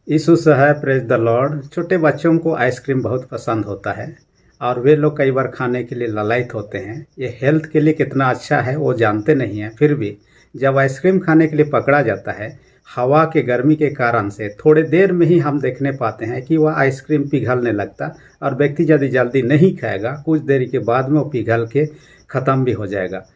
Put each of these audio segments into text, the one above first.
यीशु है, praise the Lord. छोटे बच्चों को आइसक्रीम बहुत पसंद होता है और वे लोग कई बार खाने के लिए ललायत होते हैं। ये हेल्थ के लिए कितना अच्छा है वो जानते नहीं हैं, फिर भी जब आइसक्रीम खाने के लिए पकड़ा जाता है, हवा के गर्मी के कारण से थोड़े देर में ही हम देखने पाते हैं कि वह आइसक्रीम पिघलने लगता और व्यक्ति यदि जल्दी नहीं खाएगा, कुछ देरी के बाद में वो पिघल के ख़त्म भी हो जाएगा।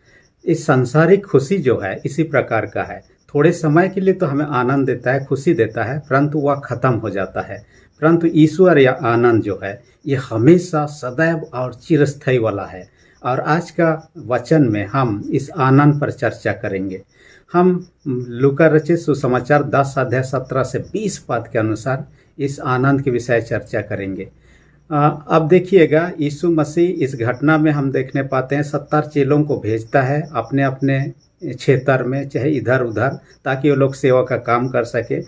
इस सांसारिक खुशी जो है इसी प्रकार का है। थोड़े समय के लिए तो हमें आनंद देता है, खुशी देता है, परंतु वह ख़त्म हो जाता है। परंतु ईश्वर या आनंद जो है ये हमेशा सदैव और चिरस्थायी वाला है। और आज का वचन में हम इस आनंद पर चर्चा करेंगे। हम लूका रचित सुसमाचार 10 अध्याय 17 से 20 पद के अनुसार इस आनंद के विषय चर्चा करेंगे। अब देखिएगा, यीशु मसीह इस घटना में हम देखने पाते हैं 70 चेलों को भेजता है अपने अपने क्षेत्र में, चाहे इधर उधर, ताकि वो लोग सेवा का काम कर सके।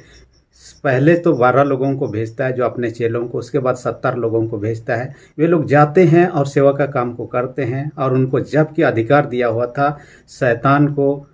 पहले तो 12 लोगों को भेजता है जो अपने चेलों को, उसके बाद 70 लोगों को भेजता है। वे लोग जाते हैं और सेवा का काम को करते हैं। और उनको जबकि अधिकार दिया हुआ था शैतान को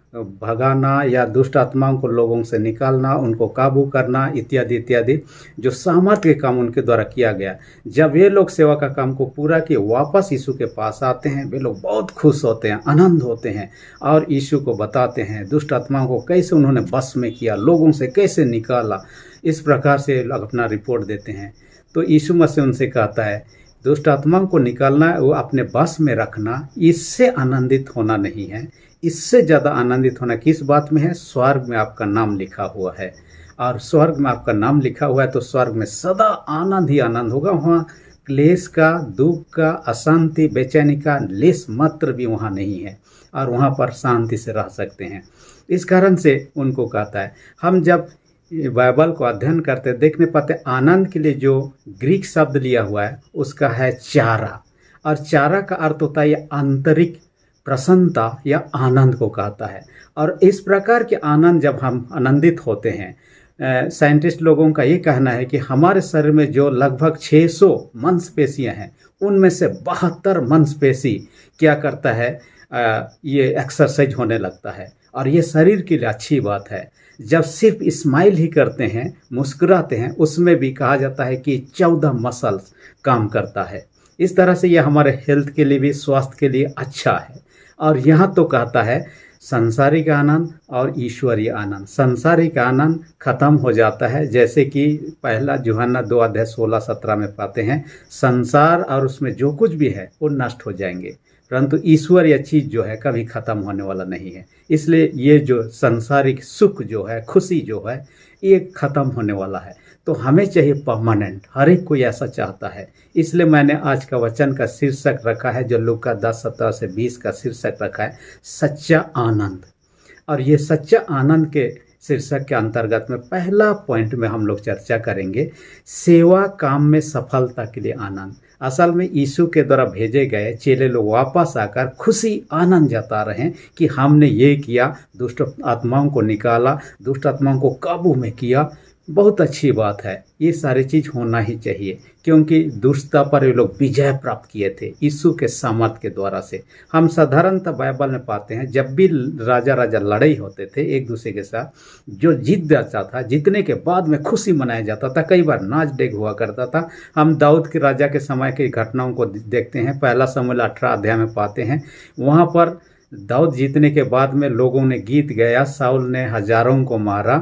भगाना या दुष्ट आत्माओं को लोगों से निकालना, उनको काबू करना, इत्यादि इत्यादि जो सामर्थ्य के काम उनके द्वारा किया गया। जब वे लोग सेवा का काम को पूरा किए वापस यीशु के पास आते हैं, वे लोग बहुत खुश होते हैं, आनंद होते हैं और यीशु को बताते हैं दुष्ट आत्माओं को कैसे उन्होंने बस में किया, लोगों से कैसे निकाला। इस प्रकार से लोग अपना रिपोर्ट देते हैं। तो यीशु मसीह उनसे कहता है दुष्ट आत्माओं को निकालना, वो अपने बस में रखना, इससे आनंदित होना नहीं है। इससे ज़्यादा आनंदित होना किस बात में है? स्वर्ग में आपका नाम लिखा हुआ है। और स्वर्ग में आपका नाम लिखा हुआ है तो स्वर्ग में सदा आनंद ही आनंद होगा। वहाँ क्लेश का, दुख का, अशांति, बेचैनी का लेस मात्र भी वहाँ नहीं है और वहाँ पर शांति से रह सकते हैं। इस कारण से उनको कहता है, हम जब बाइबल को अध्ययन करते देखने पाते आनंद के लिए जो ग्रीक शब्द लिया हुआ है उसका है चारा। और चारा का अर्थ होता है ये आंतरिक प्रसन्नता या आनंद को कहता है। और इस प्रकार के आनंद जब हम आनंदित होते हैं, साइंटिस्ट लोगों का ये कहना है कि हमारे शरीर में जो लगभग 600 मांसपेशियां हैं उनमें से 72 मांसपेशी क्या करता है, ये एक्सरसाइज होने लगता है। और ये शरीर के लिए अच्छी बात है। जब सिर्फ स्माइल ही करते हैं, मुस्कुराते हैं, उसमें भी कहा जाता है कि 14 मसल्स काम करता है। इस तरह से यह हमारे हेल्थ के लिए भी, स्वास्थ्य के लिए अच्छा है। और यहाँ तो कहता है सांसारिक आनंद और ईश्वरीय आनंद। सांसारिक आनंद खत्म हो जाता है, जैसे कि पहला यूहन्ना 2 अध्याय 16-17 में पाते हैं, संसार और उसमें जो कुछ भी है वो नष्ट हो जाएंगे, परंतु ईश्वरीय चीज़ जो है कभी ख़त्म होने वाला नहीं है। इसलिए ये जो सांसारिक सुख जो है, खुशी जो है, ये ख़त्म होने वाला है। तो हमें चाहिए परमानेंट, हर एक कोई ऐसा चाहता है। इसलिए मैंने आज का वचन का शीर्षक रखा है, जो लूका 10:17 से 20 का शीर्षक रखा है, सच्चा आनंद। और ये सच्चा आनंद के शीर्षक के अंतर्गत में पहला पॉइंट में हम लोग चर्चा करेंगे सेवा काम में सफलता के लिए आनंद। असल में यीशु के द्वारा भेजे गए चेले लोग वापस आकर खुशी आनंद जता रहे हैं कि हमने ये किया, दुष्ट आत्माओं को निकाला, दुष्ट आत्माओं को काबू में किया। बहुत अच्छी बात है, ये सारी चीज़ होना ही चाहिए, क्योंकि दुष्टता पर ये लोग विजय प्राप्त किए थे यीशु के सामर्थ के द्वारा से। हम साधारणतः बाइबल में पाते हैं जब भी राजा राजा लड़ाई होते थे एक दूसरे के साथ, जो जीत जाता था, जीतने के बाद में खुशी मनाया जाता था, कई बार नाच डेग हुआ करता था। हम दाऊद के राजा के समय की घटनाओं को देखते हैं, पहला शमूएल 18 अध्याय में पाते हैं। वहाँ पर दाऊद जीतने के बाद में लोगों ने गीत गाया, साउल ने हजारों को मारा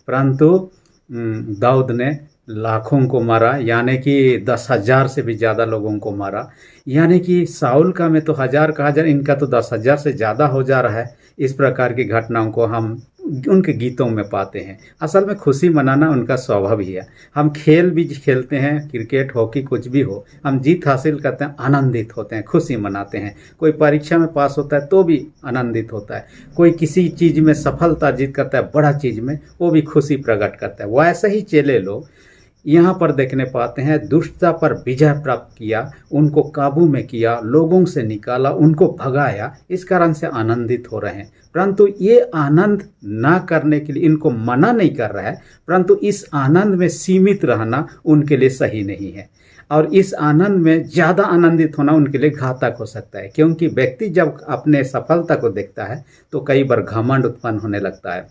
परंतु दाऊद ने लाखों को मारा, यानी कि 10,000 से भी ज़्यादा लोगों को मारा। यानी कि साउल का में तो 1000 का 1000, इनका तो 10,000 से ज़्यादा हो जा रहा है। इस प्रकार की घटनाओं को हम उनके गीतों में पाते हैं। असल में खुशी मनाना उनका स्वभाव ही है। हम खेल भी खेलते हैं, क्रिकेट, हॉकी, कुछ भी हो, हम जीत हासिल करते हैं, आनंदित होते हैं, खुशी मनाते हैं। कोई परीक्षा में पास होता है तो भी आनंदित होता है। कोई किसी चीज़ में सफलता अर्जित करता है, बड़ा चीज़ में, वो भी खुशी प्रकट करता है। वैसे ही चेले लोग यहाँ पर देखने पाते हैं, दुष्टता पर विजय प्राप्त किया, उनको काबू में किया, लोगों से निकाला, उनको भगाया, इस कारण से आनंदित हो रहे हैं। परंतु ये आनंद ना करने के लिए इनको मना नहीं कर रहा है, परंतु इस आनंद में सीमित रहना उनके लिए सही नहीं है। और इस आनंद में ज़्यादा आनंदित होना उनके लिए घातक हो सकता है, क्योंकि व्यक्ति जब अपने सफलता को देखता है तो कई बार घमंड उत्पन्न होने लगता है।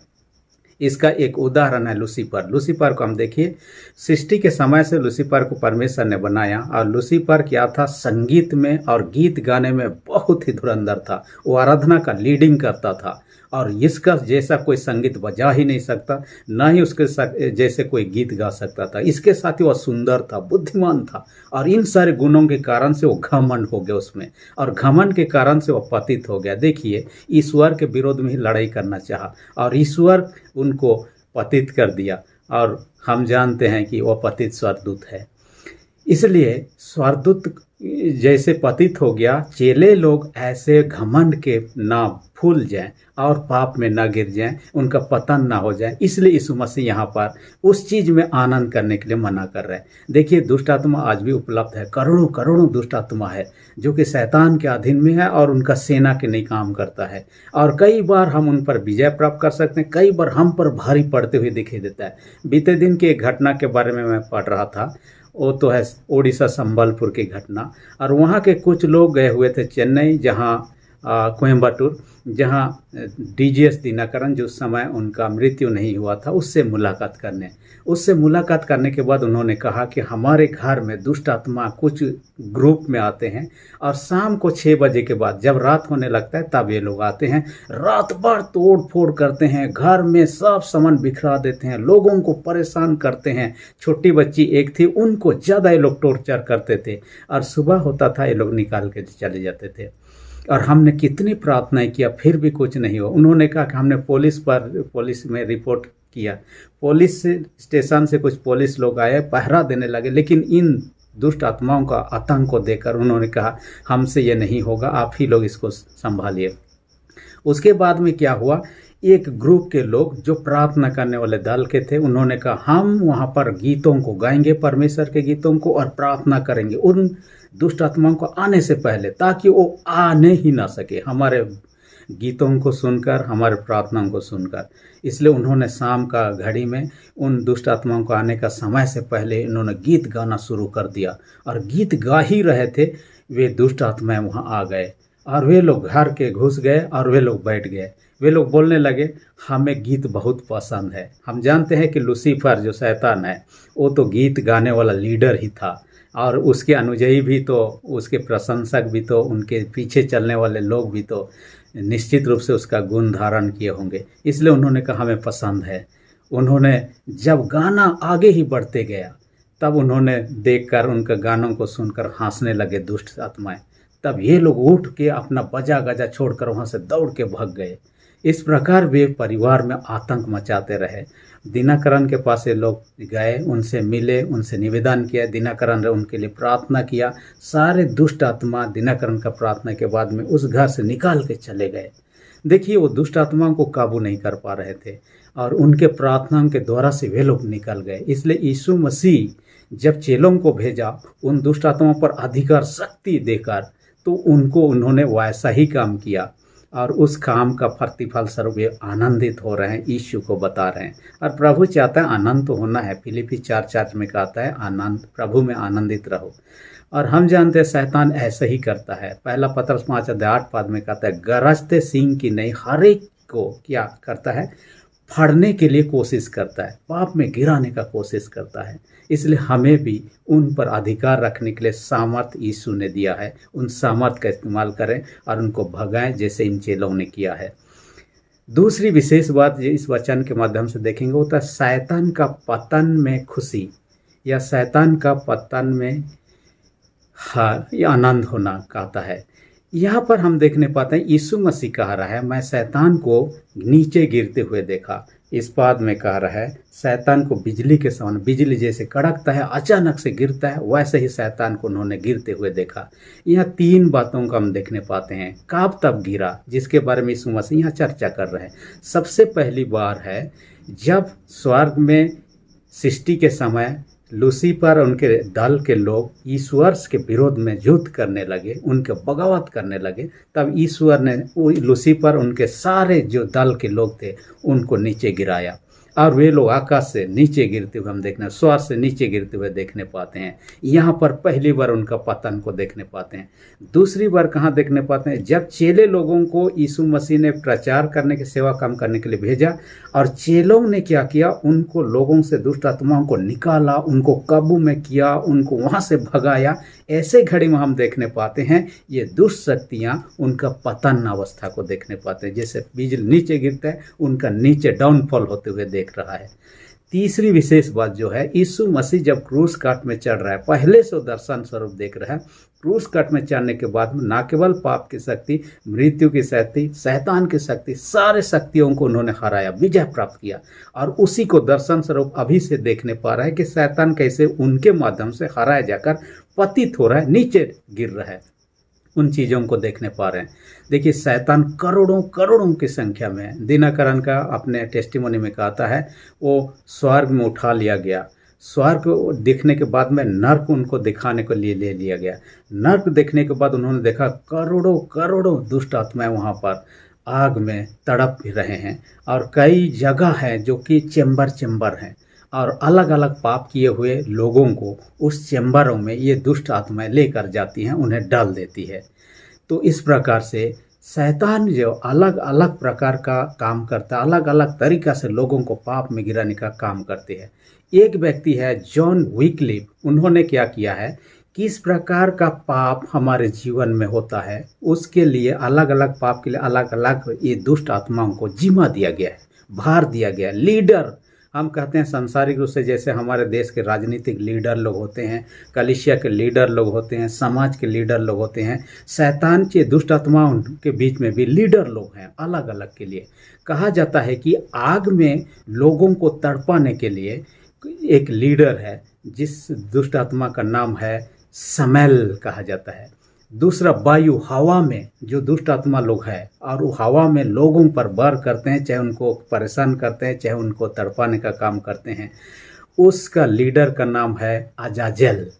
इसका एक उदाहरण है लूसीफर। लूसीफर को हम देखिए, सृष्टि के समय से लूसीफर को परमेश्वर ने बनाया, और लूसीफर क्या था, संगीत में और गीत गाने में बहुत ही धुरंधर था। वो आराधना का लीडिंग करता था, और इसका जैसा कोई संगीत बजा ही नहीं सकता, ना ही उसके जैसे कोई गीत गा सकता था। इसके साथ ही वह सुंदर था, बुद्धिमान था, और इन सारे गुणों के कारण से वो घमंड हो गया उसमें, और घमंड के कारण से वह पतित हो गया। देखिए, ईश्वर के विरोध में ही लड़ाई करना चाहा, और ईश्वर उनको पतित कर दिया, और हम जानते हैं कि वह पतित स्वर्गदूत है। इसलिए स्वर्गदूत जैसे पतित हो गया, चेले लोग ऐसे घमंड के ना फूल जाएं और पाप में ना गिर जाएं, उनका पतन ना हो जाए, इसलिए यीशु मसीह यहाँ पर उस चीज़ में आनंद करने के लिए मना कर रहे हैं। देखिए, दुष्ट आत्मा आज भी उपलब्ध है, करोड़ों करोड़ों दुष्ट आत्मा है जो कि शैतान के अधीन में है, और उनका सेना के नहीं काम करता है, और कई बार हम उन पर विजय प्राप्त कर सकते हैं, कई बार हम पर भारी पड़ते हुए दिखाई देता है। बीते दिन की एक घटना के बारे में मैं पढ़ रहा था, वो तो है ओडिशा संबलपुर की घटना, और वहाँ के कुछ लोग गए हुए थे चेन्नई, जहाँ कोयम्बटूर, जहाँ डीजीएस दिनकरन, जो समय उनका मृत्यु नहीं हुआ था, उससे मुलाकात करने के बाद उन्होंने कहा कि हमारे घर में दुष्ट आत्मा कुछ ग्रुप में आते हैं, और शाम को 6 बजे के बाद जब रात होने लगता है तब ये लोग आते हैं, रात भर तोड़ फोड़ करते हैं, घर में सब सामान बिखरा देते हैं, लोगों को परेशान करते हैं। छोटी बच्ची एक थी, उनको ज़्यादा ये लोग टॉर्चर करते थे, और सुबह होता था ये लोग निकाल के चले जाते थे। और हमने कितनी प्रार्थनाएं किया, फिर भी कुछ नहीं हुआ। उन्होंने कहा कि हमने पुलिस में रिपोर्ट किया, पुलिस स्टेशन से कुछ पुलिस लोग आए, पहरा देने लगे, लेकिन इन दुष्ट आत्माओं का आतंक को देखकर उन्होंने कहा हमसे ये नहीं होगा, आप ही लोग इसको संभालिए। उसके बाद में क्या हुआ, एक ग्रुप के लोग जो प्रार्थना करने वाले दल के थे, उन्होंने कहा हम वहाँ पर गीतों को गाएंगे, परमेश्वर के गीतों को, और प्रार्थना करेंगे उन दुष्ट आत्माओं को आने से पहले, ताकि वो आने ही ना सके हमारे गीतों को सुनकर, हमारे प्रार्थनाओं को सुनकर। इसलिए उन्होंने शाम का घड़ी में उन दुष्ट आत्माओं को आने का समय से पहले उन्होंने गीत गाना शुरू कर दिया, और गीत गा ही रहे थे, वे दुष्ट आत्माएं वहाँ आ गए, और वे लोग घर के घुस गए, और वे लोग बैठ गए। वे लोग बोलने लगे हमें गीत बहुत पसंद है। हम जानते हैं कि लूसीफर जो शैतान है, वो तो गीत गाने वाला लीडर ही था, और उसके अनुयायी भी तो, उसके प्रशंसक भी तो, उनके पीछे चलने वाले लोग भी तो निश्चित रूप से उसका गुण धारण किए होंगे। इसलिए उन्होंने कहा हमें पसंद है। उन्होंने जब गाना आगे ही बढ़ते गया, तब उन्होंने देखकर, उनके गानों को सुनकर हंसने लगे दुष्ट आत्माएं। तब ये लोग उठ के अपना बजा गजा छोड़कर वहाँ से दौड़ के भाग गए। इस प्रकार वे परिवार में आतंक मचाते रहे। दिनकरन के पास ये लोग गए, उनसे मिले, उनसे निवेदन किया, दिनकरन ने उनके लिए प्रार्थना किया। सारे दुष्ट आत्मा दिनकरन का प्रार्थना के बाद में उस घर से निकाल के चले गए। देखिए, वो दुष्ट आत्माओं को काबू नहीं कर पा रहे थे, और उनके प्रार्थनाओं के द्वारा से वे लोग निकल गए। इसलिए यीशु मसीह जब चेलों को भेजा उन दुष्ट आत्माओं पर अधिकार शक्ति देकर, तो उन्होंने वैसा ही काम किया, और उस काम का प्रतिफल स्वरूप वे आनंदित हो रहे हैं, यीशु को बता रहे हैं। और प्रभु चाहता है आनंद तो होना है। फिलिपी 4:4 में कहता है आनंद, प्रभु में आनंदित रहो। और हम जानते हैं शैतान ऐसे ही करता है। पहला पत्रस 5:8 में कहता है गरजते सिंह की नहीं, हर एक को क्या करता है, फाड़ने के लिए कोशिश करता है, पाप में गिराने का कोशिश करता है। इसलिए हमें भी उन पर अधिकार रखने के लिए सामर्थ यीशु ने दिया है। उन सामर्थ का इस्तेमाल करें और उनको भगाएं, जैसे इन चेलों ने किया है। दूसरी विशेष बात जो इस वचन के माध्यम से देखेंगे, वो था शैतान का पतन में खुशी, या शैतान का पतन में आनंद होना कहता है। यहाँ पर हम देखने पाते हैं यीशु मसीह कह रहा है मैं शैतान को नीचे गिरते हुए देखा। इस बात में कह रहा है शैतान को बिजली के समान, बिजली जैसे कड़कता है अचानक से गिरता है, वैसे ही शैतान को उन्होंने गिरते हुए देखा। यहाँ 3 बातों को हम देखने पाते हैं। कब तब गिरा, जिसके बारे में यीशु मसीह यहाँ चर्चा कर रहे हैं। सबसे पहली बार है जब स्वर्ग में सृष्टि के समय लूसीफर और उनके दल के लोग ईश्वर के विरोध में युद्ध करने लगे, उनके बगावत करने लगे, तब ईश्वर ने लूसीफर उनके सारे जो दल के लोग थे उनको नीचे गिराया। और वे लोग आकाश से नीचे गिरते हुए हम देखने, स्वर्ग से नीचे गिरते हुए देखने पाते हैं। यहाँ पर पहली बार उनका पतन को देखने पाते हैं। दूसरी बार कहाँ देखने पाते हैं? जब चेले लोगों को यीशु मसीह ने प्रचार करने की, सेवा काम करने के लिए भेजा, और चेलों ने क्या किया? उनको, लोगों से दुष्ट आत्माओं को निकाला, उनको काबू में किया, उनको वहाँ से भगाया। ऐसे घड़ी में हम देखने पाते हैं ये दुष्ट शक्तियाँ उनका पतन अवस्था को देखने पाते हैं। जैसे बिजली नीचे गिरता है, उनका नीचे डाउनफॉल होते हुए देख रहा है। तीसरी विशेष बात जो है, यीशु मसीह जब क्रूस काट में चढ़ रहा है, पहले से दर्शन स्वरूप देख रहा है। क्रूस काट में चढ़ने के बाद में ना केवल पाप की शक्ति, मृत्यु की शक्ति, शैतान की शक्ति, सारे शक्तियों को उन्होंने हराया, विजय प्राप्त किया। और उसी को दर्शन स्वरूप अभी से देखने पा रहा है कि शैतान कैसे उनके माध्यम से हराया जाकर पतित हो रहा है, नीचे गिर रहा है। उन चीज़ों को देखने पा रहे हैं। देखिए, शैतान करोड़ों करोड़ों की संख्या में है। दिनकरन का अपने टेस्टिमोनी में कहता है वो स्वर्ग में उठा लिया गया। स्वर्ग दिखने के बाद में नर्क उनको दिखाने के लिए ले लिया गया। नर्क देखने के बाद उन्होंने देखा करोड़ों करोड़ों दुष्ट आत्माएं वहाँ पर आग में तड़प भी रहे हैं, और कई जगह है जो कि चेंबर हैं, और अलग अलग पाप किए हुए लोगों को उस चेंबरों में ये दुष्ट आत्माएं लेकर जाती हैं, उन्हें डाल देती है। तो इस प्रकार से शैतान जो अलग अलग प्रकार का काम करता है, अलग अलग तरीक़ा से लोगों को पाप में गिराने का काम करते हैं। एक व्यक्ति है जॉन विकलिफ, उन्होंने क्या किया है, किस प्रकार का पाप हमारे जीवन में होता है उसके लिए अलग अलग पाप के लिए अलग अलग ये दुष्ट आत्माओं को जिम्मा दिया गया है, भार दिया गया है। लीडर हम कहते हैं सांसारिक रूप से, जैसे हमारे देश के राजनीतिक लीडर लोग होते हैं, कलीसिया के लीडर लोग होते हैं, समाज के लीडर लोग होते हैं, शैतान के दुष्ट आत्माओं के बीच में भी लीडर लोग हैं अलग अलग के लिए। कहा जाता है कि आग में लोगों को तड़पाने के लिए एक लीडर है, जिस दुष्ट आत्मा का नाम है समैल कहा जाता है। दूसरा, वायु, हवा में जो दुष्ट आत्मा लोग हैं और वो हवा में लोगों पर वार करते हैं, चाहे उनको परेशान करते हैं, चाहे उनको तड़पाने का काम करते हैं, उसका लीडर का नाम है अजाजेल।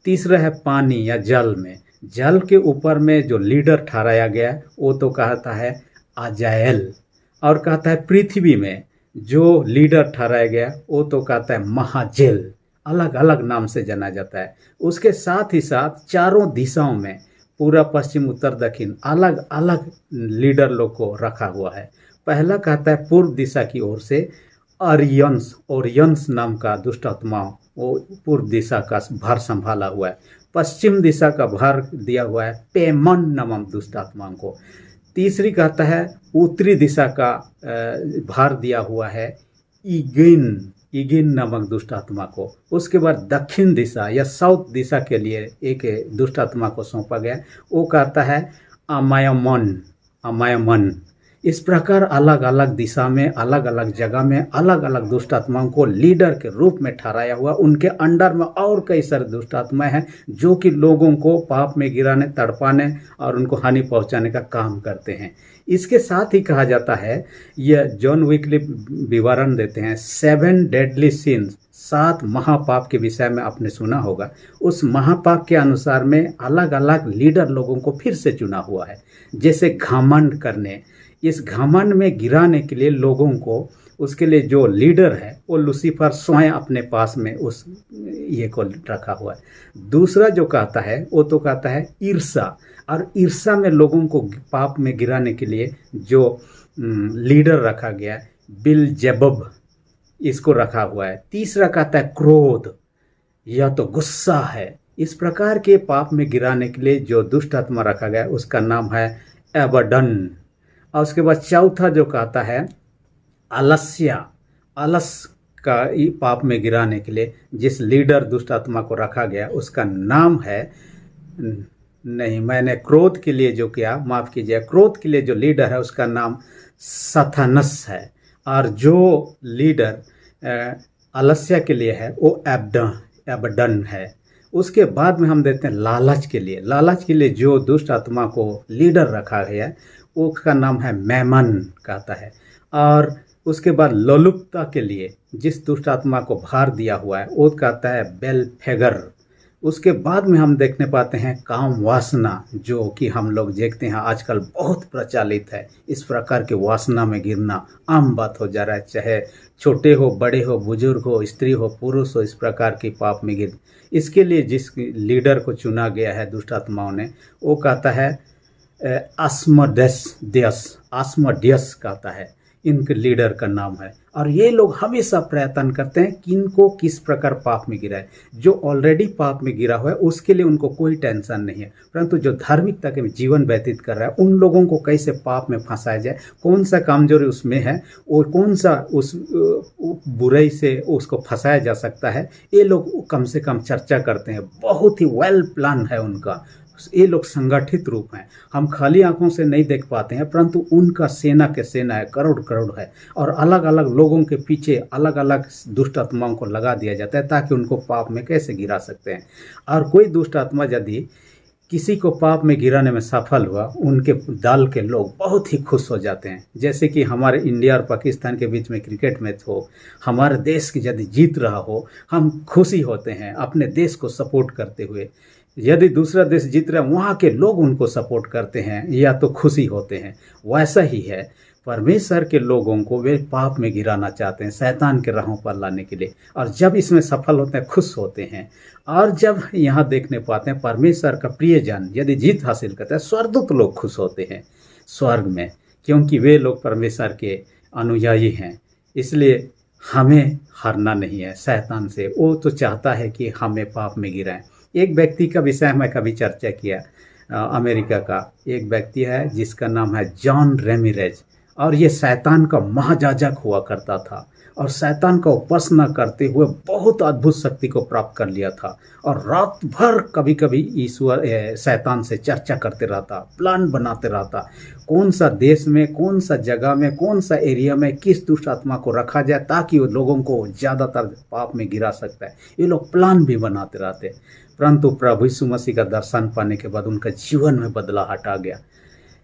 तीसरा है पानी या जल में, जल के ऊपर में जो लीडर ठहराया गया वो तो कहता है अजाएल, और कहता है पृथ्वी में जो लीडर ठहराया गया वो तो कहता है महाजेल। अलग अलग नाम से जाना जाता है। उसके साथ ही साथ चारों दिशाओं में, पूरा पश्चिम उत्तर दक्षिण, अलग अलग लीडर लोग को रखा हुआ है। पहला कहता है पूर्व दिशा की ओर से ओरियंस नाम का दुष्ट आत्मा, वो पूर्व दिशा का भार संभाला हुआ है। पश्चिम दिशा का भार दिया हुआ है पेमन नामक दुष्ट आत्माओं को। तीसरी कहता है उत्तरी दिशा का भार दिया हुआ है इगिन नामक दुष्ट आत्मा को। उसके बाद दक्षिण दिशा या साउथ दिशा के लिए एक दुष्ट आत्मा को सौंपा गया, वो कहता है अमायमन। इस प्रकार अलग अलग दिशा में, अलग अलग जगह में अलग अलग दुष्ट आत्माओं को लीडर के रूप में ठहराया हुआ। उनके अंडर में और कई सारे दुष्ट आत्माएं हैं जो कि लोगों को पाप में गिराने, तड़पाने और उनको हानि पहुंचाने का काम करते हैं। इसके साथ ही कहा जाता है, यह जॉन विकलिफ विवरण देते हैं, 7 डेडली सिंस, 7 महापाप के विषय में आपने सुना होगा। उस महापाप के अनुसार में अलग अलग लीडर लोगों को फिर से चुना हुआ है। जैसे घमंड करने, इस घमंड में गिराने के लिए लोगों को, उसके लिए जो लीडर है वो लूसीफर स्वयं अपने पास में उस ये को रखा हुआ है। दूसरा जो कहता है वो तो कहता है ईर्षा, और ईर्षा में लोगों को पाप में गिराने के लिए जो लीडर रखा गया है बिलजेबब, इसको रखा हुआ है। तीसरा कहता है क्रोध, यह तो गुस्सा है। इस प्रकार के पाप में गिराने के लिए जो दुष्ट आत्मा रखा गया है उसका नाम है एबडन। और उसके बाद चौथा जो कहता है आलस्य, आलस का पाप में गिराने के लिए जिस लीडर दुष्ट आत्मा को रखा गया उसका नाम है, नहीं, मैंने क्रोध के लिए जो किया, माफ़ कीजिए, क्रोध के लिए जो लीडर है उसका नाम सथनस है। और जो लीडर आलस्य के लिए है वो एबडन है। उसके बाद में हम देखते हैं लालच के लिए। लालच के लिए जो दुष्ट आत्मा को लीडर रखा गया है उसका नाम है मैमन कहता है। और उसके बाद लोलुपता के लिए जिस दुष्ट आत्मा को भार दिया हुआ है वो कहता है बेलफेगर। उसके बाद में हम देखने पाते हैं काम वासना, जो कि हम लोग देखते हैं आजकल बहुत प्रचलित है। इस प्रकार के वासना में गिरना आम बात हो जा रहा है, चाहे छोटे हो, बड़े हो, बुजुर्ग हो, स्त्री हो, पुरुष हो, इस प्रकार की पाप में गिर। इसके लिए जिस लीडर को चुना गया है दुष्ट आत्माओं ने, वो कहता है आस्मोडियस कहता है, इनके लीडर का नाम है। और ये लोग हमेशा प्रयत्न करते हैं कि इनको किस प्रकार पाप में गिरा है। जो ऑलरेडी पाप में गिरा हुआ है उसके लिए उनको कोई टेंशन नहीं है, परंतु जो धार्मिकता के जीवन व्यतीत कर रहा है उन लोगों को कैसे पाप में फंसाया जाए, कौन सा कमजोरी उसमें है और कौन सा उस बुराई से उसको फंसाया जा सकता है, ये लोग कम से कम चर्चा करते हैं। बहुत ही वेल प्लान है उनका। ये लोग संगठित रूप हैं, हम खाली आंखों से नहीं देख पाते हैं, परंतु उनका सेना के सेना है, करोड़ करोड़ है। और अलग अलग लोगों के पीछे अलग अलग दुष्ट आत्माओं को लगा दिया जाता है ताकि उनको पाप में कैसे गिरा सकते हैं। और कोई दुष्ट आत्मा यदि किसी को पाप में गिराने में सफल हुआ, उनके दल के लोग बहुत ही खुश हो जाते हैं। जैसे कि हमारे इंडिया और पाकिस्तान के बीच में क्रिकेट मैच हो, हमारे देश की यदि जीत रहा हो, हम खुशी होते हैं अपने देश को सपोर्ट करते हुए। यदि दूसरा देश जीत रहा है, वहाँ के लोग उनको सपोर्ट करते हैं या तो खुशी होते हैं। वैसा ही है परमेश्वर के लोगों को वे पाप में गिराना चाहते हैं, शैतान के राहों पर लाने के लिए। और जब इसमें सफल होते हैं, खुश होते हैं। और जब यहाँ देखने पाते हैं परमेश्वर का प्रियजन यदि जीत हासिल करता है, स्वर्गदूत लोग खुश होते हैं स्वर्ग में, क्योंकि वे लोग परमेश्वर के अनुयायी हैं। इसलिए हमें हारना नहीं है शैतान से। वो तो चाहता है कि हमें पाप में गिराएं। एक व्यक्ति का विषय मैं कभी चर्चा किया, अमेरिका का एक व्यक्ति है जिसका नाम है जॉन रेमिरेज। और ये शैतान का महायाजक हुआ करता था और शैतान का उपासना करते हुए बहुत अद्भुत शक्ति को प्राप्त कर लिया था। और रात भर कभी कभी ईश्वर शैतान से चर्चा करते रहता, प्लान बनाते रहता, कौन सा देश में, कौन सा जगह में, कौन सा एरिया में किस दुष्ट आत्मा को रखा जाए ताकि वो लोगों को ज़्यादातर पाप में गिरा सकता है। ये लोग प्लान भी बनाते रहते। परंतु प्रभु यीशु मसीह का दर्शन पाने के बाद उनका जीवन में बदलाहट आ गया।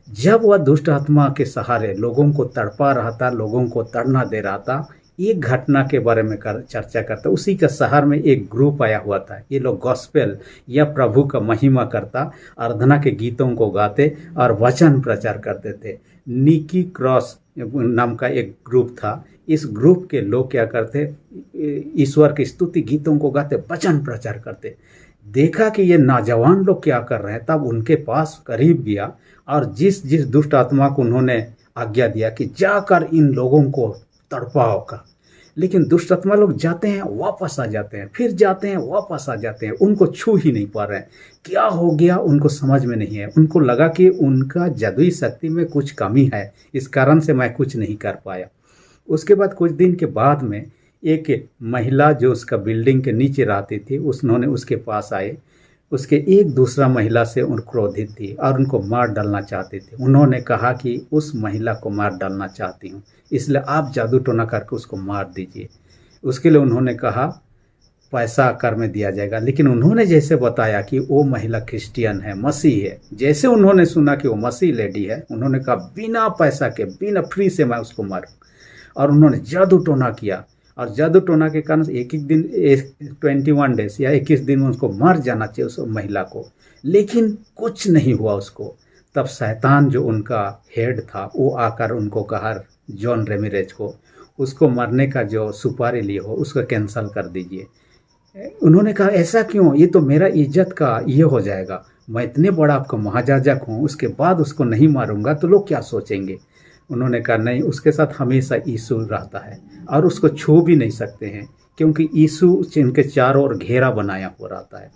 जब वह दुष्ट आत्मा के सहारे लोगों को तड़पा रहा था, लोगों को तड़ना दे रहा था, एक घटना के बारे में चर्चा करता। उसी का शहर में एक ग्रुप आया हुआ था। ये लोग गॉस्पेल या प्रभु का महिमा करता, आराधना के गीतों को गाते और वचन प्रचार करते थे। निकी क्रॉस नाम का एक ग्रुप था। इस ग्रुप के लोग क्या करते, ईश्वर की स्तुति गीतों को गाते, वचन प्रचार करते। देखा कि ये नौजवान लोग क्या कर रहे हैं, तब उनके पास करीब गया और जिस जिस दुष्ट आत्मा को उन्होंने आज्ञा दिया कि जाकर इन लोगों को तड़पाओ का। लेकिन दुष्ट आत्मा लोग जाते हैं, वापस आ जाते हैं, फिर जाते हैं, वापस आ जाते हैं, उनको छू ही नहीं पा रहे हैं। क्या हो गया उनको समझ में नहीं है। उनको लगा कि उनका जादुई शक्ति में कुछ कमी है, इस कारण से मैं कुछ नहीं कर पाया। उसके बाद कुछ दिन के बाद में एक महिला जो उसका बिल्डिंग के नीचे रहती थी, उन्होंने उसके पास आए। उसके एक दूसरा महिला से उन क्रोधित थी और उनको मार डालना चाहती थी। उन्होंने कहा कि उस महिला को मार डालना चाहती हूँ, इसलिए आप जादू टोना करके उसको मार दीजिए। उसके लिए उन्होंने कहा पैसा आकार में दिया जाएगा। लेकिन उन्होंने जैसे बताया कि वो महिला क्रिश्चियन है, मसीह है, जैसे उन्होंने सुना कि वो मसीह लेडी है, उन्होंने कहा बिना पैसा के, बिना फ्री से मैं उसको मारूँ। और उन्होंने जादू टोना किया और जादू टोना के कारण एक दिन 21 डेज या 21 दिन में उसको मर जाना चाहिए उस महिला को, लेकिन कुछ नहीं हुआ उसको। तब शैतान जो उनका हेड था वो आकर उनको कहा, जॉन रेमिरेज को, उसको मरने का जो सुपारी लिए हो उसको कैंसिल कर दीजिए। उन्होंने कहा ऐसा क्यों, ये तो मेरा इज्जत का ये हो जाएगा, मैं इतने बड़ा आपका महायाजक हूँ, उसके बाद उसको नहीं मारूंगा तो लोग क्या सोचेंगे। उन्होंने कहा नहीं, उसके साथ हमेशा यीशु रहता है और उसको छू भी नहीं सकते हैं, क्योंकि यीशु इनके चारों ओर घेरा बनाया हुआ रहता है।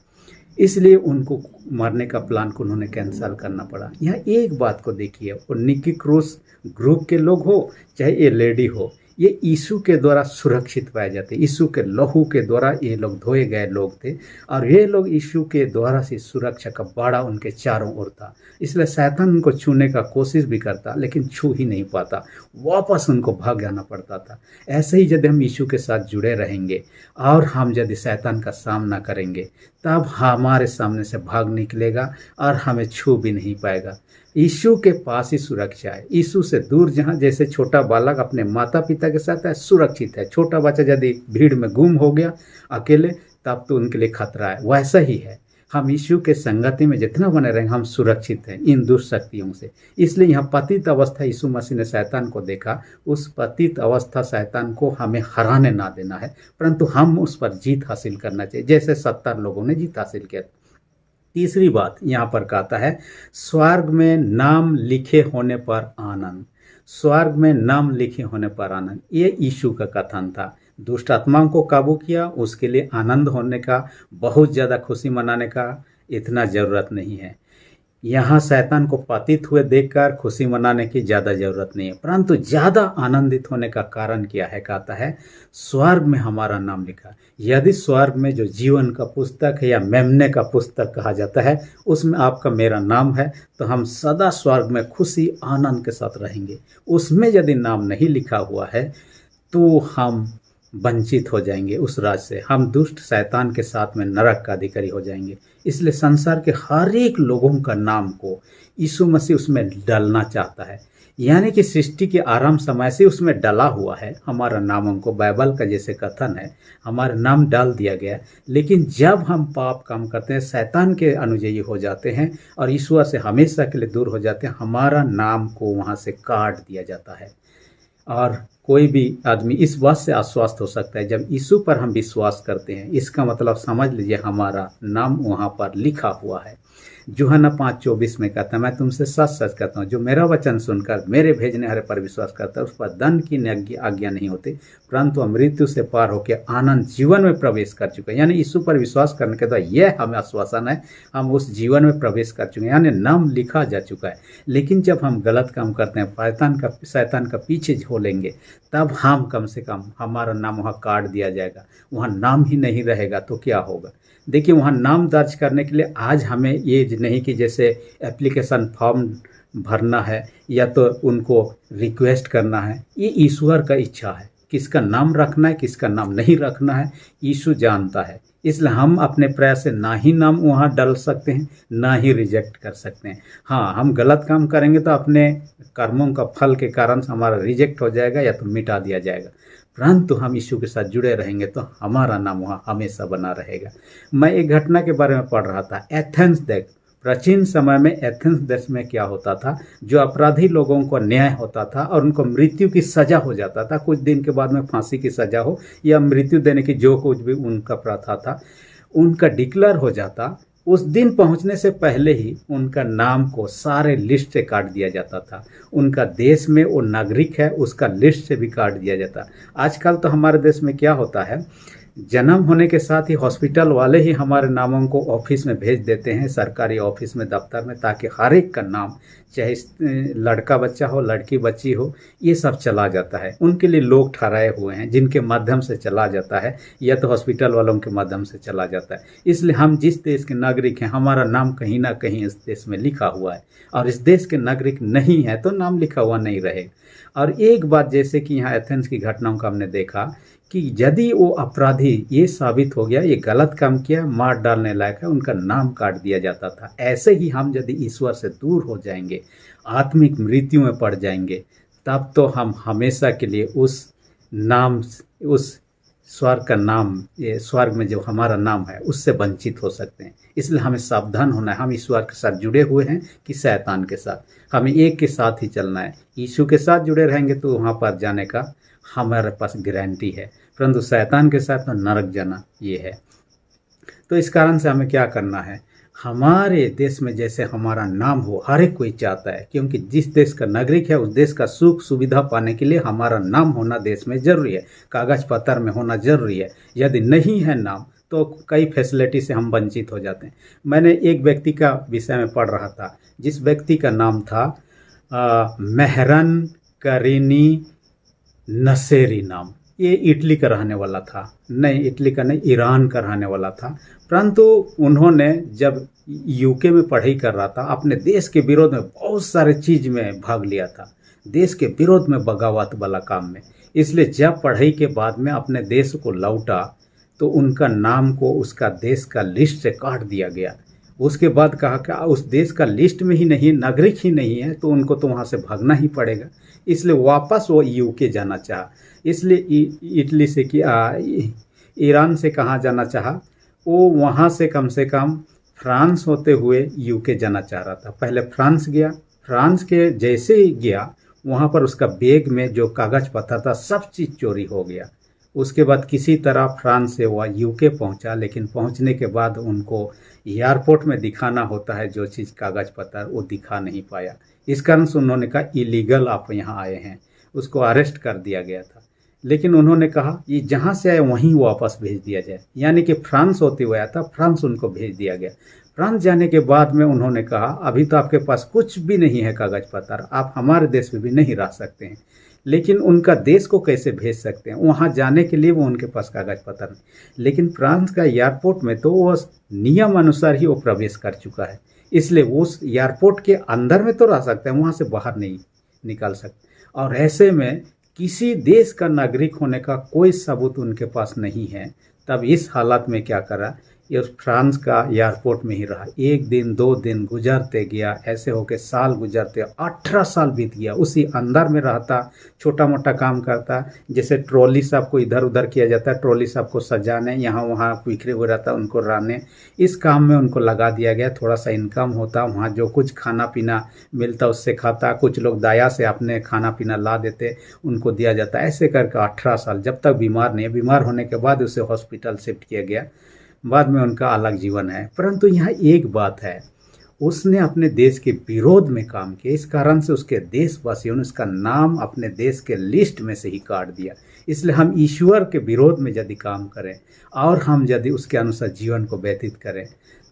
इसलिए उनको मारने का प्लान को उन्होंने कैंसिल करना पड़ा। यहाँ एक बात को देखिए, और निकी क्रूस ग्रुप के लोग हो चाहे ये लेडी हो, ये यीशु के द्वारा सुरक्षित पाए जाते। यीशु के लहू के द्वारा ये लोग धोए गए लोग थे और ये लोग यीशु के द्वारा से सुरक्षा का बाड़ा उनके चारों ओर था। इसलिए शैतान उनको छूने का कोशिश भी करता, लेकिन छू ही नहीं पाता, वापस उनको भाग जाना पड़ता था। ऐसे ही यदि हम यीशु के साथ जुड़े रहेंगे और हम यदि शैतान का सामना करेंगे, तब हमारे सामने से भाग निकलेगा और हमें छू भी नहीं पाएगा। यीशु के पास ही सुरक्षा है। यीशु से दूर जहाँ, जैसे छोटा बालक अपने माता पिता के साथ है, सुरक्षित है। छोटा बच्चा यदि भीड़ में गुम हो गया अकेले, तब तो उनके लिए खतरा है। वैसा ही है, हम यीशु के संगति में जितना बने रहेंगे हम सुरक्षित हैं इन दुष्शक्तियों से। इसलिए यहाँ पतित अवस्था यीशु मसीह ने शैतान को देखा, उस पतित अवस्था शैतान को हमें हराने ना देना है, परंतु हम उस पर जीत हासिल करना चाहिए, जैसे 70 लोगों ने जीत हासिल किया। तीसरी बात यहाँ पर कहता है, स्वर्ग में नाम लिखे होने पर आनंद। स्वर्ग में नाम लिखे होने पर आनंद, ये यीशु का कथन था। दुष्ट आत्माओं को काबू किया, उसके लिए आनंद होने का, बहुत ज़्यादा खुशी मनाने का इतना ज़रूरत नहीं है। यहाँ शैतान को पतित हुए देखकर खुशी मनाने की ज़्यादा ज़रूरत नहीं है, परंतु ज़्यादा आनंदित होने का कारण क्या है? कहता है स्वर्ग में हमारा नाम लिखा। यदि स्वर्ग में जो जीवन का पुस्तक है या मेमने का पुस्तक कहा जाता है, उसमें आपका मेरा नाम है, तो हम सदा स्वर्ग में खुशी आनंद के साथ रहेंगे। उसमें यदि नाम नहीं लिखा हुआ है तो हम वंचित हो जाएंगे उस राज से, हम दुष्ट शैतान के साथ में नरक का अधिकारी हो जाएंगे। इसलिए संसार के हर एक लोगों का नाम को यीशु मसीह उसमें डालना चाहता है, यानी कि सृष्टि के आरंभ समय से उसमें डला हुआ है हमारा नाम। हमको बाइबल का जैसे कथन है, हमारा नाम डाल दिया गया। लेकिन जब हम पाप काम करते हैं, शैतान के अनुयायी हो जाते हैं और ईश्वर से हमेशा के लिए दूर हो जाते हैं, हमारा नाम को वहाँ से काट दिया जाता है। और कोई भी आदमी इस बात से आश्वस्त हो सकता है, जब यीशु पर हम विश्वास करते हैं, इसका मतलब समझ लीजिए हमारा नाम वहाँ पर लिखा हुआ है। यूहन्ना 5:24 में कहता है, मैं तुमसे सच सच कहता हूँ, जो मेरा वचन सुनकर मेरे भेजने वाले पर विश्वास करता है, उस पर दंड की आज्ञा नहीं होती, परंतु मृत्यु से पार होकर आनंद जीवन में प्रवेश कर चुके हैं। यानी यीशु पर विश्वास करने के बाद यह हमें आश्वासन है, हम उस जीवन में प्रवेश कर चुके हैं, यानी नाम लिखा जा चुका है। लेकिन जब हम गलत काम करते हैं, शैतान का पीछे झोलेंगे, तब हम कम से कम हमारा नाम वहाँ काट दिया जाएगा, वहाँ नाम ही नहीं रहेगा। तो क्या होगा? देखिए, वहाँ नाम दर्ज करने के लिए आज हमें ये नहीं कि जैसे एप्लीकेशन फॉर्म भरना है या तो उनको रिक्वेस्ट करना है। ये ईश्वर का इच्छा है, किसका नाम रखना है किसका नाम नहीं रखना है यीशु जानता है। इसलिए हम अपने प्रयास से ना ही नाम वहाँ डाल सकते हैं, ना ही रिजेक्ट कर सकते हैं। हाँ, हम गलत काम करेंगे तो अपने कर्मों का फल के कारण हमारा रिजेक्ट हो जाएगा या तो मिटा दिया जाएगा, परंतु हम यीशु के साथ जुड़े रहेंगे तो हमारा नाम वहाँ हमेशा बना रहेगा। मैं एक घटना के बारे में पढ़ रहा था, एथेंस देश। प्राचीन समय में एथेंस देश में क्या होता था, जो अपराधी लोगों को न्याय होता था और उनको मृत्यु की सज़ा हो जाता था, कुछ दिन के बाद में फांसी की सज़ा हो या मृत्यु देने की जो कुछ भी उनका प्रथा था, उनका डिक्लेयर हो जाता। उस दिन पहुंचने से पहले ही उनका नाम को सारे लिस्ट से काट दिया जाता था। उनका देश में वो नागरिक है उसका लिस्ट से भी काट दिया जाता। आजकल तो हमारे देश में क्या होता है, जन्म होने के साथ ही हॉस्पिटल वाले ही हमारे नामों को ऑफिस में भेज देते हैं, सरकारी ऑफिस में, दफ्तर में, ताकि हर एक का नाम, चाहे लड़का बच्चा हो लड़की बच्ची हो, ये सब चला जाता है। उनके लिए लोग ठहराए हुए हैं जिनके माध्यम से चला जाता है, या तो हॉस्पिटल वालों के माध्यम से चला जाता है। इसलिए हम जिस देश के नागरिक हैं, हमारा नाम कहीं ना कहीं इस देश में लिखा हुआ है, और इस देश के नागरिक नहीं है तो नाम लिखा हुआ नहीं रहेगा। और एक बात, जैसे कि यहाँ एथेंस की घटनाओं का हमने देखा कि यदि वो अपराधी ये साबित हो गया, ये गलत काम किया, मार डालने लायक है, उनका नाम काट दिया जाता था। ऐसे ही हम यदि ईश्वर से दूर हो जाएंगे, आत्मिक मृत्यु में पड़ जाएंगे, तब तो हम हमेशा के लिए उस नाम, उस स्वर्ग का नाम, ये स्वर्ग में जो हमारा नाम है, उससे वंचित हो सकते हैं। इसलिए हमें सावधान होना है। हम ईश्वर के साथ जुड़े हुए हैं कि शैतान के साथ? हमें एक के साथ ही चलना है। यीशु के साथ जुड़े रहेंगे तो वहाँ पर जाने का हमारे पास गारंटी है, परंतु शैतान के साथ तो नरक जाना ये है। तो इस कारण से हमें क्या करना है, हमारे देश में जैसे हमारा नाम हो, हर एक कोई चाहता है, क्योंकि जिस देश का नागरिक है उस देश का सुख सुविधा पाने के लिए हमारा नाम होना देश में जरूरी है, कागज पत्र में होना जरूरी है। यदि नहीं है नाम तो कई फैसिलिटी से हम वंचित हो जाते हैं। मैंने एक व्यक्ति का विषय में पढ़ रहा था, जिस व्यक्ति का नाम था मेहरन करीनी नसेरी नाम। ये इटली का रहने वाला था, नहीं इटली का नहीं, ईरान का रहने वाला था, परंतु उन्होंने जब यूके में पढ़ाई कर रहा था, अपने देश के विरोध में बहुत सारे चीज़ में भाग लिया था, देश के विरोध में, बगावत वाला काम में। इसलिए जब पढ़ाई के बाद में अपने देश को लौटा तो उनका नाम को उसका देश का लिस्ट से काट दिया गया। उसके बाद कहा कि उस देश का लिस्ट में ही नहीं, नागरिक ही नहीं है, तो उनको तो वहाँ से भागना ही पड़ेगा। इसलिए वापस वो यूके जाना चाहा। इसलिए इटली से कि ईरान से कहाँ जाना चाहा, वो वहाँ से कम फ्रांस होते हुए यूके जाना चाह रहा था। पहले फ्रांस गया, फ्रांस के जैसे ही गया वहाँ पर उसका बैग में जो कागज़ पत्तर था सब चीज़ चोरी हो गया। उसके बाद किसी तरह फ्रांस से वह यूके पहुँचा, लेकिन पहुँचने के बाद उनको एयरपोर्ट में दिखाना होता है जो चीज़ कागज़ पत्तर, वो दिखा नहीं पाया। इस कारण से उन्होंने कहा इलीगल आप यहाँ आए हैं, उसको अरेस्ट कर दिया गया था। लेकिन उन्होंने कहा ये जहाँ से आए वहीं वापस भेज दिया जाए, यानी कि फ्रांस होते हुए आया था, फ्रांस उनको भेज दिया गया। फ्रांस जाने के बाद में उन्होंने कहा अभी तो आपके पास कुछ भी नहीं है कागज़ पत्तर, आप हमारे देश में भी नहीं रह सकते हैं। लेकिन उनका देश को कैसे भेज सकते हैं, वहाँ जाने के लिए वो उनके पास कागज़ पत्तर नहीं। लेकिन फ्रांस का एयरपोर्ट में तो वो नियम अनुसार ही वो प्रवेश कर चुका है, इसलिए वो उस एयरपोर्ट के अंदर में तो रह सकते हैं, वहाँ से बाहर नहीं निकल सकते। और ऐसे में किसी देश का नागरिक होने का कोई सबूत उनके पास नहीं है। तब इस हालत में क्या करा, ये फ्रांस का एयरपोर्ट में ही रहा। 1 दिन 2 दिन गुजरते गया, ऐसे होके साल गुजरते, 18 साल बीत गया। उसी अंदर में रहता, छोटा मोटा काम करता, जैसे ट्रॉली सब को इधर उधर किया जाता है, ट्रॉली सब को सजाने, यहाँ वहाँ बिखरे हुए रहता उनको रहने, इस काम में उनको लगा दिया गया। थोड़ा सा इनकम होता, वहाँ जो कुछ खाना पीना मिलता उससे खाता, कुछ लोग दाया से अपने खाना पीना ला देते, उनको दिया जाता। ऐसे करके 18 साल, जब तक बीमार नहीं, बीमार होने के बाद उसे हॉस्पिटल शिफ्ट किया गया। बाद में उनका अलग जीवन है। परंतु यहाँ एक बात है, उसने अपने देश के विरोध में काम किया, इस कारण से उसके देशवासियों ने उसका नाम अपने देश के लिस्ट में से ही काट दिया। इसलिए हम ईश्वर के विरोध में यदि काम करें और हम यदि उसके अनुसार जीवन को व्यतीत करें,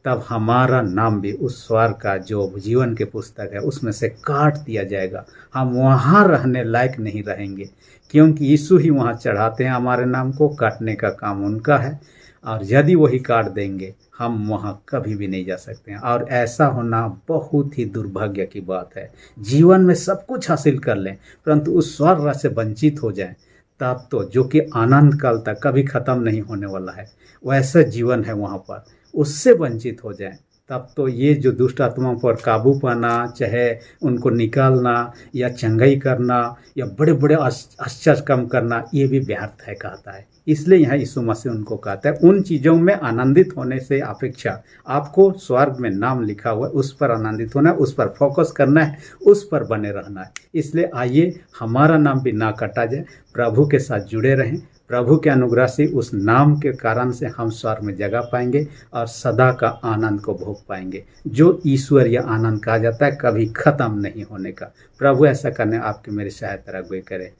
तब हमारा नाम भी उस स्वर्ग का जो जीवन के पुस्तक है उसमें से काट दिया जाएगा। हम वहाँ रहने लायक नहीं रहेंगे, क्योंकि यीशु ही वहाँ चढ़ाते हैं हमारे नाम को, काटने का काम उनका है। और यदि वही काट देंगे, हम वहाँ कभी भी नहीं जा सकते हैं। और ऐसा होना बहुत ही दुर्भाग्य की बात है। जीवन में सब कुछ हासिल कर लें, परंतु उस स्वर्ग से वंचित हो जाएं, तब तो जो कि आनंद काल तक कभी ख़त्म नहीं होने वाला है, वैसा जीवन है वहाँ पर, उससे वंचित हो जाएं, तब तो ये जो दुष्ट आत्माओं पर काबू पाना, चाहे उनको निकालना या चंगाई करना या बड़े बड़े आश्चर्य काम करना, ये भी व्यर्थ है कहता है। इसलिए यहाँ यीशु मसीह उनको कहता है उन चीज़ों में आनंदित होने से अपेक्षा आपको स्वर्ग में नाम लिखा हुआ है उस पर आनंदित होना है, उस पर फोकस करना है, उस पर बने रहना है। इसलिए आइए हमारा नाम भी ना कटा जाए, प्रभु के साथ जुड़े रहें। प्रभु के अनुग्रह से उस नाम के कारण से हम स्वर्ग में जगह पाएंगे और सदा का आनंद को भोग पाएंगे, जो ईश्वरीय आनंद कहा जाता है, कभी ख़त्म नहीं होने का। प्रभु ऐसा करने आपकी मेरी सहायता अगुवाई करे।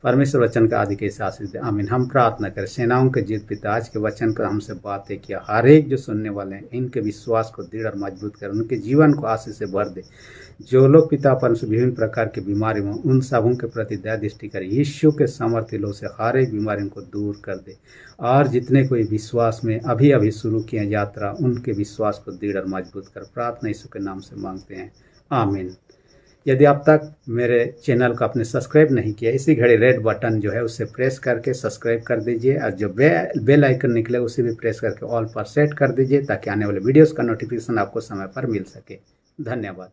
परमेश्वर वचन का आदि के आशीष दे, आमीन। हम प्रार्थना करें, सेनाओं के जीत पिता, आज के वचन पर हमसे बातें किया, हर एक जो सुनने वाले हैं इनके विश्वास को दृढ़ और मजबूत कर, उनके जीवन को आशीष से भर दे। जो लोग पिता परमेश्वर विभिन्न प्रकार की बीमारी में उन सबों के प्रति दया दृष्टि कर यीशु के सामर्थ्य लो से हर एक बीमारियों को दूर कर दे। और जितने कोई विश्वास में अभी अभी शुरू किए यात्रा, उनके विश्वास को दृढ़ और मजबूत कर, प्रार्थना यीशु के नाम से मांगते हैं, आमीन। यदि आप तक मेरे चैनल को आपने सब्सक्राइब नहीं किया, इसी घड़ी रेड बटन जो है उसे प्रेस करके सब्सक्राइब कर दीजिए, और जो बेल आइकन निकले उसे भी प्रेस करके ऑल पर सेट कर दीजिए, ताकि आने वाले वीडियोस का नोटिफिकेशन आपको समय पर मिल सके। धन्यवाद।